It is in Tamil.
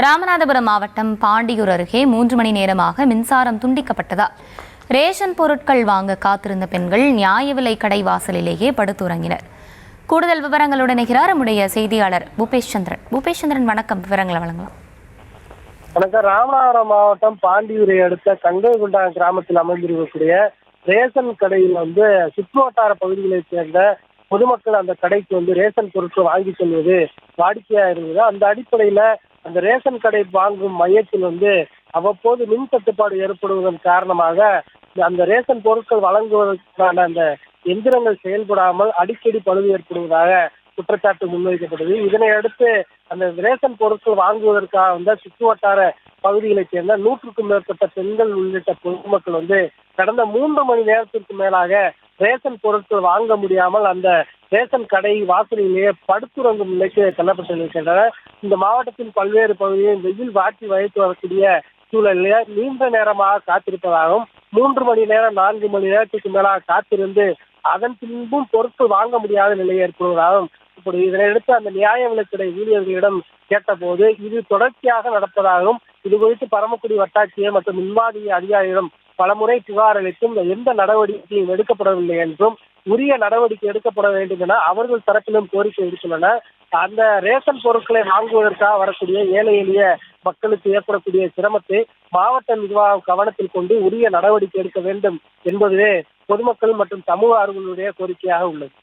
ராமநாதபுரம் மாவட்டம் பாண்டியூர் அருகே 3 மணி நேரமாக மின்சாரம் துண்டிக்கப்பட்டதால் ரேஷன் பொருட்கள் வாங்க காத்திருந்த பெண்கள் நியாய விலை கடை வாசலிலேயே படுத்துறங்கினர். கூடுதல் விவரங்களுடன் இணைகிறார் நம்முடைய செய்தியாளர் பூபேஷ் சந்திரன். வணக்கம், விவரங்களை வழங்கலாம். வணக்கம். ராமநாதபுரம் மாவட்டம் பாண்டியூரை அடுத்த கங்கைகுண்டா கிராமத்தில் அமைந்திருக்கக்கூடிய ரேஷன் கடையில் சுற்றுவட்டார பகுதிகளைச் சேர்ந்த பொதுமக்கள் அந்த கடைக்கு ரேஷன் பொருட்கள் வாங்கி செல்வது வாடிக்கையா இருந்தது. அந்த அடிப்படையில அந்த ரேஷன் கடை வாங்கும் மையத்தில் அவ்வப்போது மின் தட்டுப்பாடு ஏற்படுவதன் காரணமாக அந்த ரேஷன் பொருட்கள் வழங்குவதற்கான அந்த எந்திரங்கள் செயல்படாமல் அடிக்கடி பழுது ஏற்படுவதாக குற்றச்சாட்டு முன்வைக்கப்பட்டது. இதனை அடுத்து அந்த ரேஷன் பொருட்கள் வாங்குவதற்காக சுற்றுவட்டார பகுதிகளைச் சேர்ந்த 100க்கும் மேற்பட்ட பெண்கள் உள்ளிட்ட பொதுமக்கள் கடந்த 3 மணி நேரத்திற்கு மேலாக ரேஷன் பொருட்கள் வாங்க முடியாமல் அந்த ரேஷன் கடை வாசலிலேயே படுத்துறங்கும் நிலைக்கு தள்ளப்பட்டிருக்கின்றனர். இந்த மாவட்டத்தின் பல்வேறு பகுதிகளில் வெயில் வாட்டி வைத்து வரக்கூடிய சூழலில் நீண்ட நேரமாக காத்திருப்பதாகவும் 3 மணி நேரம் 4 மணி நேரத்துக்கு மேலாக காத்திருந்து அதன் பின்பும் பொருட்கள் வாங்க முடியாத நிலை ஏற்படுவதாகவும் இப்படி இதனையடுத்து அந்த நியாய விலைக்கடை ஊழியர்களிடம் கேட்டபோது இது தொடர்ச்சியாக நடப்பதாகவும் இது குறித்து பரமக்குடி வட்டாட்சியர் மற்றும் மின்வாரிய அதிகாரிகளிடம் பலமுறை புகார் அளித்தும் எந்த நடவடிக்கையும் எடுக்கப்படவில்லை என்றும் உரிய நடவடிக்கை எடுக்கப்பட வேண்டும் என அவர்கள் தரப்பிலும் கோரிக்கை விடுத்துள்ளனர். அந்த ரேஷன் பொருட்களை வாங்குவதற்காக வரக்கூடிய ஏழை எளிய மக்களுக்கு ஏற்படக்கூடிய சிரமத்தை மாவட்ட நிர்வாகம் கவனத்தில் கொண்டு உரிய நடவடிக்கை எடுக்க வேண்டும் என்பதுவே பொதுமக்கள் மற்றும் சமூக ஆர்வலர்களுடைய கோரிக்கையாக உள்ளது.